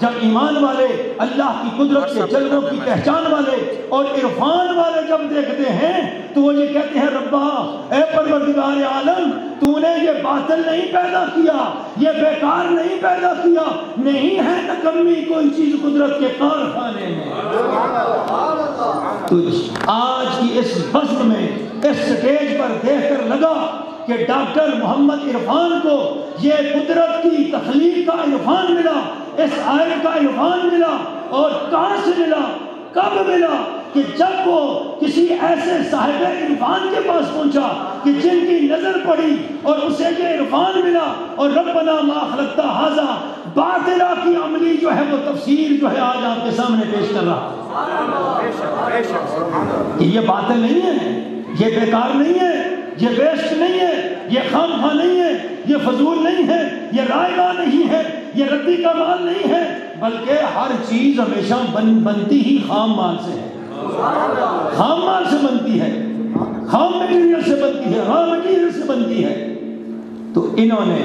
جب ایمان والے اللہ کی قدرت کے جلووں کی پہچان والے اور عرفان والے جب دیکھتے ہیں تو وہ یہ کہتے ہیں ربا اے پروردگار عالم تو نے یہ باطل نہیں پیدا کیا، یہ بیکار نہیں پیدا کیا، نہیں ہے نکمی کوئی چیز قدرت کے کارخانے میں۔ تو آج کی اس بزم میں اس سٹیج پر دیکھ کر لگا کہ ڈاکٹر محمد عرفان کو یہ قدرت کی تخلیق کا عرفان ملا، اس آیت کا عرفان ملا، اور کہاں سے ملا، کب ملا؟ کہ جب وہ کسی ایسے صاحب عرفان کے پاس پہنچا کہ جن کی نظر پڑی اور اسے یہ عرفان ملا، اور ربنا ما خلقت ھذا باطلا کی عملی جو ہے وہ تفسیر جو ہے آج آپ کے سامنے پیش کر رہا کہ یہ باطل نہیں ہے، یہ بیکار نہیں ہے، یہ ویسٹ نہیں ہے، یہ خام خواہ نہیں ہے، یہ فضول نہیں ہے، یہ رائگاں نہیں ہے، یہ ردی کا مال نہیں ہے، بلکہ ہر چیز ہمیشہ بنتی ہی خام مال سے ہے، خام مال سے بنتی ہے، خام مٹیریل سے بنتی ہے، را مٹیریل سے بنتی ہے۔ تو انہوں نے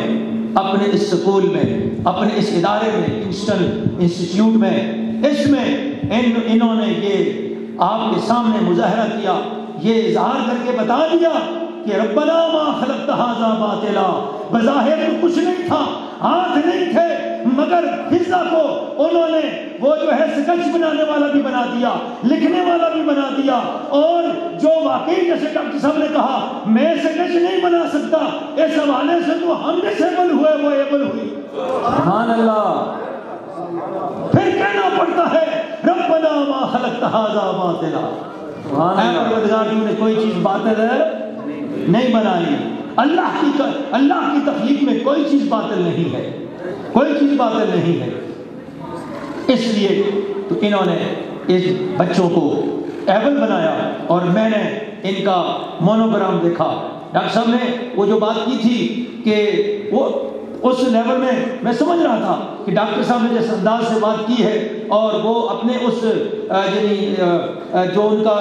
اپنے اس سکول میں، اپنے اس ادارے میں، ہیوسٹن انسٹیٹیوٹ میں، اس میں انہوں نے یہ آپ کے سامنے مظاہرہ کیا، یہ اظہار کر کے بتا دیا کہ ربنا ما خلقت ھذا باطلا، بظاہر تو کچھ نہیں تھا، ہاتھ نہیں تھے، مگر حصہ کو انہوں نے وہ جو ہے سکیچ بنانے والا بھی بنا دیا، لکھنے والا بھی بنا دیا، اور جو واقعی جیسے ڈاکٹر صاحب نے کہا میں سکیچ نہیں بنا سکتا، اس حوالے سے تو ہم ڈسیبل ہوئے وہ ایبل ہوئی۔ سبحان اللہ۔ پھر کہنا پڑتا ہے ربنا ما خلقت ھذا باطلا، اے پروردگار تو نے کوئی چیز باطل نہیں بنائی، اللہ کی تخلیق میں کوئی چیز باطل نہیں ہے، کوئی چیز باطل نہیں ہے۔ اس لیے تو انہوں نے اس بچوں کو ایبل بنایا، اور میں نے ان کا مونوگرام دیکھا۔ ڈاکٹر صاحب نے وہ جو بات کی تھی کہ وہ اس لیول میں سمجھ رہا تھا کہ ڈاکٹر صاحب نے جس انداز سے بات کی ہے، اور وہ اپنے اس یعنی جو ان کا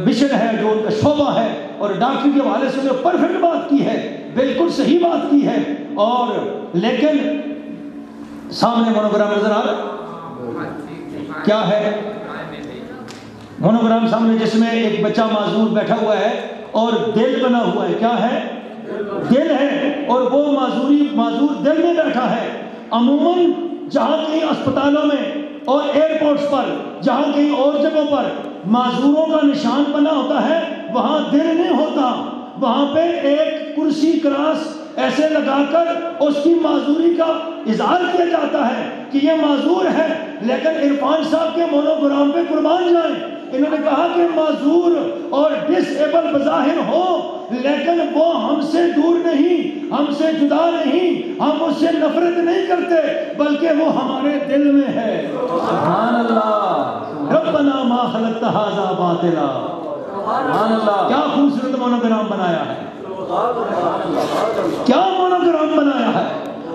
مشن ہے، جو ان کا شعبہ ہے، اور ڈاکٹری کے حوالے سے جو پرفیکٹ بات کی ہے، بالکل صحیح بات کی ہے، اور لیکن سامنے مونوگرام نظر آ رہا کیا ہے؟ مونوگرام سامنے جس میں ایک بچہ معذور بیٹھا ہوا ہے اور دل بنا ہوا ہے، کیا ہے؟ دل ہے، اور وہ معذور دل میں بیٹھا ہے۔ عموماً جہاں کہیں اسپتالوں میں اور ایئرپورٹس پر، جہاں کہیں اور جگہوں پر معذوروں کا نشان بنا ہوتا ہے، وہاں دل نہیں ہوتا، وہاں پہ ایک کرسی کراس ایسے لگا کر اس کی معذوری کا اظہار کیا جاتا ہے کہ یہ معذور ہے۔ لیکن عرفان صاحب کے مونوگرام پہ قربان جائیں، انہوں نے کہا کہ معذور اور ڈس ایبل بظاہر ہو، لیکن وہ ہم سے دور نہیں، ہم سے جدا نہیں، ہم اس سے نفرت نہیں کرتے، بلکہ وہ ہمارے دل میں ہے۔ سبحان اللہ۔ ربنا ما خلقت ھذا باطلا۔ سبحان اللہ۔ کیا خوبصورت مونوگرام بنایا ہے، کیا مونوگرام بنایا ہے۔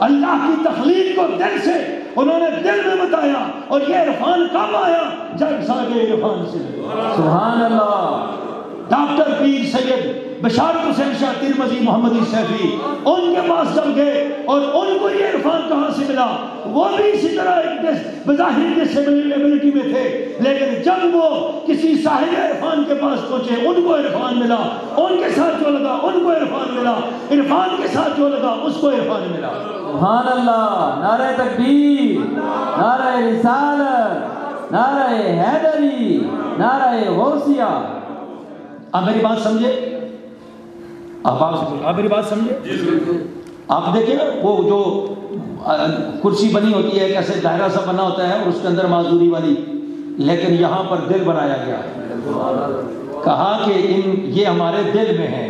اللہ کی تخلیق کو دل سے انہوں نے دل میں بتایا، اور یہ عرفان کب آیا؟ جب صاحب عرفان سے۔ سبحان اللہ۔ ڈاکٹر پیر سید بشارت حسین شاہ ترمذی محمدی سیفی ان کے پاس جب گئے اور ان کو یہ عرفان کہاں سے ملا، وہ بھی اسی طرح ایک بظاہر ڈسیبلٹی میں تھے، لیکن جب وہ کسی صاحب عرفان کے پاس پہنچے ان کو عرفان ملا، ان کے ساتھ جو لگا ان کو عرفان ملا، عرفان کے ساتھ جو لگا اس کو عرفان ملا۔ سبحان اللہ۔ نعرہ تکبیر، نعرہ رسالت، نعرہ حیدری، نعرہ غوثیہ۔ آپ میری بات سمجھے؟ آپ میری بات سمجھے؟ آپ دیکھیں نا وہ جو کرسی بنی ہوتی ہے، کیسے دائرہ سا بنا ہوتا ہے اور اس کے اندر معذوری والی، لیکن یہاں پر دل بنایا گیا ہے، کہا کہ یہ ہمارے دل میں ہے،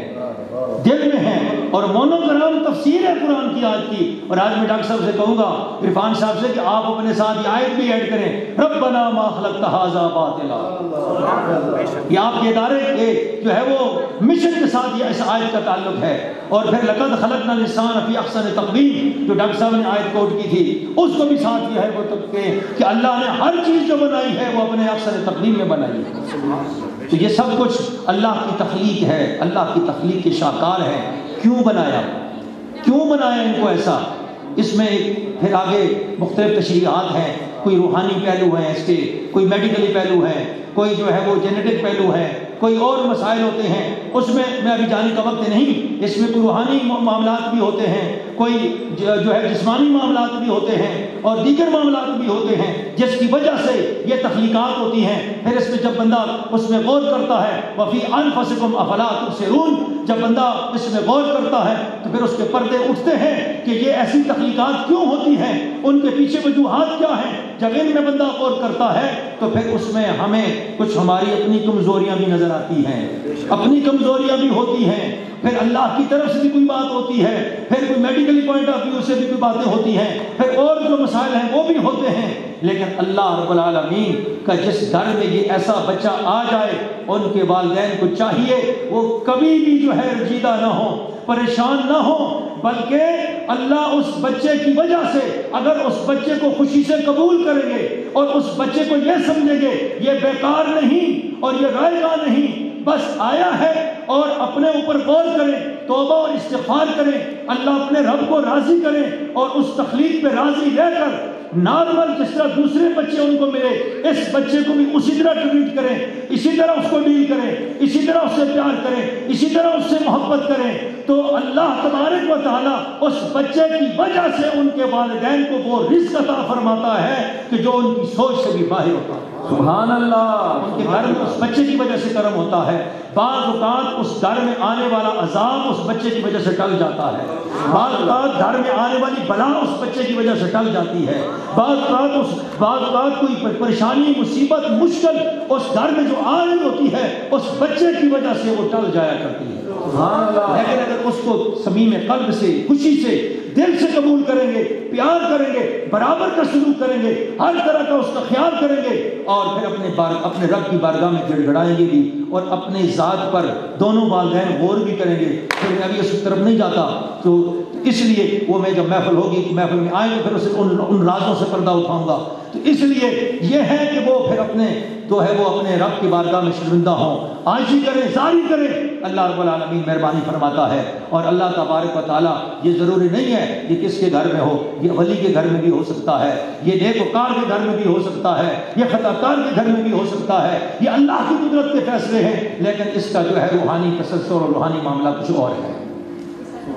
دل میں ہے۔ اور مونوگرام تفسیر ہے قرآن کی آیت کی۔ اور آج میں ڈاکٹر صاحب سے کہوں گا، عرفان صاحب سے، کہ آپ اپنے ساتھ یہ آیت بھی ایڈ کریں، ربنا ما خلقت ھذا باطلا۔ یہ آپ کے ادارے کے جو ہے وہ مشن کے ساتھ یہ اس آیت کا تعلق ہے۔ اور پھر لقد خلقنا الانسان فی احسن تقویم جو ڈاکٹر صاحب نے آیت کوٹ کی تھی، اس کو بھی ساتھ یہ ہے وہ کہ اللہ نے ہر چیز جو بنائی ہے وہ اپنے احسن تقویم میں بنائی ہے۔ تو یہ سب کچھ اللہ کی تخلیق ہے، اللہ کی تخلیق کے شاہکار ہے۔ کیوں بنایا ان کو ایسا؟ اس میں پھر آگے مختلف تشریحات ہیں، کوئی روحانی پہلو ہیں اس کے، کوئی میڈیکلی پہلو ہے، کوئی جو ہے وہ جینیٹک پہلو ہے، کوئی اور مسائل ہوتے ہیں، اس میں ابھی جانے کا وقت نہیں، اس میں کوئی روحانی معاملات بھی ہوتے ہیں، کوئی جو ہے جسمانی معاملات بھی ہوتے ہیں اور دیگر معاملات بھی ہوتے ہیں جس کی وجہ سے یہ تخلیقات ہوتی ہیں۔ پھر اس میں جب بندہ اس میں غور کرتا ہے، وفی انفسکم افلا تبصرون، جب بندہ اس میں غور کرتا ہے تو پھر اس کے پردے اٹھتے ہیں کہ یہ ایسی تخلیقات کیوں ہوتی ہیں، ان کے پیچھے وجوہات کیا ہیں۔ جب ان میں بندہ غور کرتا ہے تو پھر اس میں ہمیں کچھ ہماری اپنی کمزوریاں بھی نظر آتی ہیں، اپنی کمزوریاں بھی ہوتی ہیں، پھر اللہ کی طرف سے بھی کوئی بات ہوتی ہے، پھر کوئی میڈیکلی پوائنٹ آف ویو سے بھی کوئی باتیں ہوتی ہیں، پھر اور جو مسائل ہیں وہ بھی ہوتے ہیں۔ لیکن اللہ رب العالمین کا جس گھر میں یہ ایسا بچہ آ جائے، ان کے والدین کو چاہیے وہ کبھی بھی جو ہے رنجیدہ نہ ہو، پریشان نہ ہو، بلکہ اللہ اس بچے کی وجہ سے اگر اس بچے کو خوشی سے قبول کریں گے اور اس بچے کو یہ سمجھیں گے یہ بیکار نہیں اور یہ رائے گاہ نہیں، بس آیا ہے، اور اپنے اوپر غور کریں، توبہ اور استغفار کریں، اللہ اپنے رب کو راضی کریں اور اس تخلیق پہ راضی رہ کر نارمل جس طرح دوسرے بچے ان کو ملے اس بچے کو بھی اسی طرح ٹریٹ کریں، اسی طرح اس کو ڈیل کریں، اسی طرح اس سے پیار کریں، اسی طرح اس سے محبت کریں، تو اللہ تبارک و تعالیٰ اس بچے کی وجہ سے ان کے والدین کو وہ رزق عطا فرماتا ہے کہ جو ان کی سوچ سے بھی باہر ہوتا ہے۔ سبحان اللہ، ان کے گھر میں اس بچے کی وجہ سے کرم ہوتا ہے۔ بعض اوقات اس گھر میں آنے والا عذاب اس بچے کی وجہ سے ٹل جاتا ہے، بعض اوقات گھر میں آنے والی بلا اس بچے کی وجہ سے ٹل جاتی ہے، بعض اوقات کوئی پریشانی مصیبت مشکل اس گھر میں جو آ رہی ہوتی ہے اس بچے کی وجہ سے وہ ٹل جایا کرتی ہے۔ لیکن اگر اس کو صمیم قلب سے خوشی سے دل سے قبول کریں گے، پیار کریں گے، برابر کا سلوک کریں گے، ہر طرح کا اس کا خیال کریں گے، اور پھر اپنے رب کی بارگاہ میں گڑ گڑائیں گے بھی اور اپنے ذات پر دونوں والدین غور بھی کریں گے۔ پھر میں ابھی اس طرف نہیں جاتا تو اس لیے وہ میں جب محفل ہوگی محفل میں آئیں گے پھر اسے ان رازوں سے پردہ اٹھاؤں گا، تو اس لیے یہ ہے کہ وہ پھر اپنے تو ہے وہ اپنے رب کی بارگاہ میں شرمندہ ہوں، عاجزی کریں، زاری کریں۔ اللہ رب العالمین مہربانی فرماتا ہے، اور اللہ تبارک و تعالیٰ یہ ضروری نہیں ہے یہ کس کے گھر میں ہو، یہ ولی کے گھر میں بھی ہو سکتا ہے، یہ نیکوکار کے گھر میں بھی ہو سکتا ہے، یہ خطا کار کے گھر میں بھی ہو سکتا ہے، یہ اللہ کی قدرت کے فیصلے ہیں، لیکن اس کا جو ہے روحانی تسلسل اور روحانی معاملہ کچھ اور ہے۔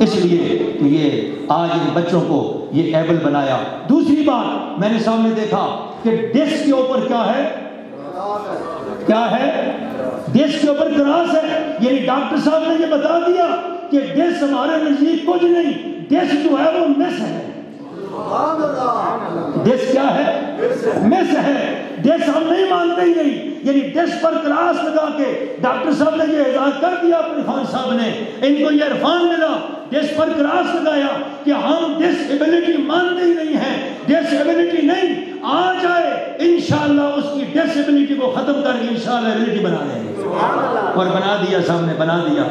اس لیے تو یہ آج ان بچوں کو یہ ایبل بنایا۔ دوسری بات میں نے سامنے دیکھا کہ ڈسک کے اوپر کیا ہے، کیا ہے، ڈسک کے اوپر کراس ہے، یعنی ڈاکٹر صاحب نے یہ بتا دیا کہ ڈسک ہمارے نزدیک کچھ نہیں، ڈسک جو ہے وہ مس ہے۔ ڈسک کیا ہے؟ مس ہے، ڈسک ہم نہیں مانتے ہی نہیں، یعنی ڈسک پر کراس لگا کے ڈاکٹر صاحب نے یہ اعزاز کر دیا اپنے خان صاحب نے، ان کو یہ عرفان ملا، ڈسک پر کراس لگایا کہ ہم ڈسیبلٹی مانتے ہی نہیں ہیں، ڈسیبلٹی نہیں، آ جائے انشاءاللہ اس کی ڈسیبلٹی کو ختم کر کے انشاءاللہ ایبلٹی بنا لیں گے، اور بنا دیا، سامنے بنا دیا۔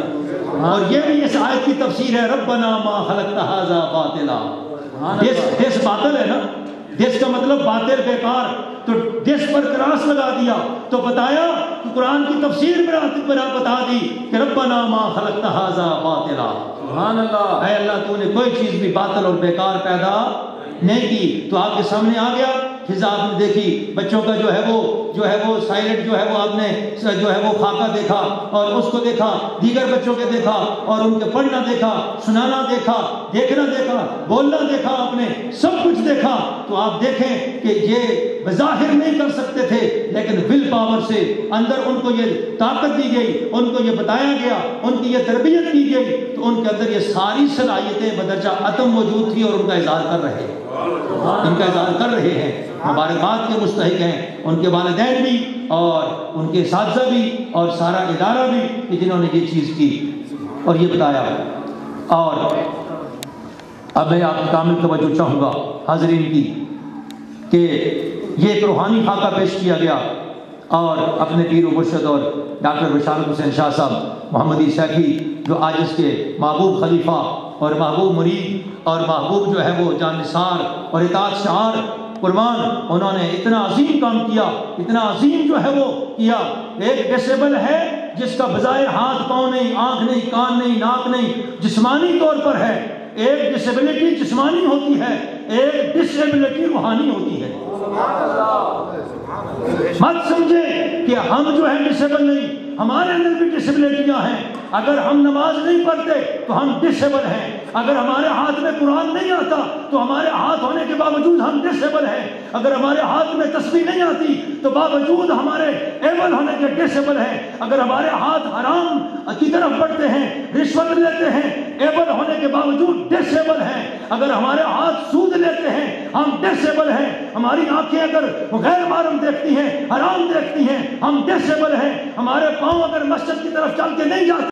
اور یہ بھی اس آیت کی تفسیر ہے، ربنا ما خلقت ھذا باطلا۔ ڈس باطل ہے نا، ڈس کا مطلب باطل، بیکار، تو ڈس پر کراس لگا دیا تو بتایا کہ قرآن کی تفسیر بتا دی کہ ربنا ما خلقت ھذا باطلا، سبحان اللہ، اے اللہ تو نے کوئی چیز بھی باطل اور بیکار پیدا نہیں کی۔ تو آپ کے سامنے آ گیا، فضا آپ نے دیکھی، بچوں کا جو ہے وہ سائلنٹ جو ہے وہ آپ نے جو ہے وہ خاکہ دیکھا اور اس کو دیکھا، دیگر بچوں کے دیکھا اور ان کے پڑھنا دیکھا، سنانا دیکھا، دیکھنا دیکھا، بولنا دیکھا، آپ نے سب کچھ دیکھا۔ تو آپ دیکھیں کہ یہ بظاہر نہیں کر سکتے تھے، لیکن ول پاور سے اندر ان کو یہ طاقت دی گئی، ان کو یہ بتایا گیا، ان کی یہ تربیت کی گئی، تو ان کے اندر یہ ساری صلاحیتیں بدرجہ عدم موجود تھی اور ان کا اظہار کر رہے ہیں، ان کا اظہار کر رہے ہیں، مبارکباد کے مستحق ہیں ان کے والدین بھی اور ان کے اساتذہ بھی اور سارا ادارہ بھی کہ جنہوں نے یہ چیز کی اور یہ بتایا۔ اور اب میں آپ کی کامل توجہ چاہوں گا حاضرین کی کہ یہ ایک روحانی خاکہ پیش کیا گیا، اور اپنے پیر و مرشد اور ڈاکٹر بشارت حسین شاہ صاحب محمدی سیفی جو آج اس کے محبوب خلیفہ اور محبوب مرید اور محبوب جو ہے وہ جانثار اور اطاعت شعار قربان، انہوں نے اتنا عظیم کام کیا، اتنا عظیم جو ہے وہ کیا۔ ایک ڈسیبل ہے جس کا بظاہر ہاتھ پاؤں نہیں، آنکھ نہیں، کان نہیں، ناک نہیں، جسمانی طور پر ہے، ایک ڈسیبلٹی جسمانی ہوتی ہے، ایک ڈسیبلٹی روحانی ہوتی ہے۔ مت سمجھیں کہ ہم جو ہیں ڈسیبل نہیں، ہمارے اندر بھی ڈسیبلٹیاں ہیں۔ اگر ہم نماز نہیں پڑھتے تو ہم ڈسیبل ہیں، اگر ہمارے ہاتھ میں قرآن نہیں آتا تو ہمارے ہاتھ ہونے کے باوجود ہم ڈسیبل ہیں، اگر ہمارے ہاتھ میں تسبیح نہیں آتی تو باوجود ہمارے ایبل ہونے کے ڈسیبل ہیں، اگر ہمارے ہاتھ حرام کی طرف بڑھتے ہیں، رشوت لیتے ہیں، ایبل ہونے کے باوجود ڈسیبل ہیں، اگر ہمارے ہاتھ سود لیتے ہیں ہم ڈسیبل ہیں، ہماری آنکھیں اگر غیر محرم دیکھتی ہیں، حرام دیکھتی ہیں، ہم ڈسیبل ہیں، ہمارے پاؤں اگر مسجد کی طرف چل کے نہیں جاتے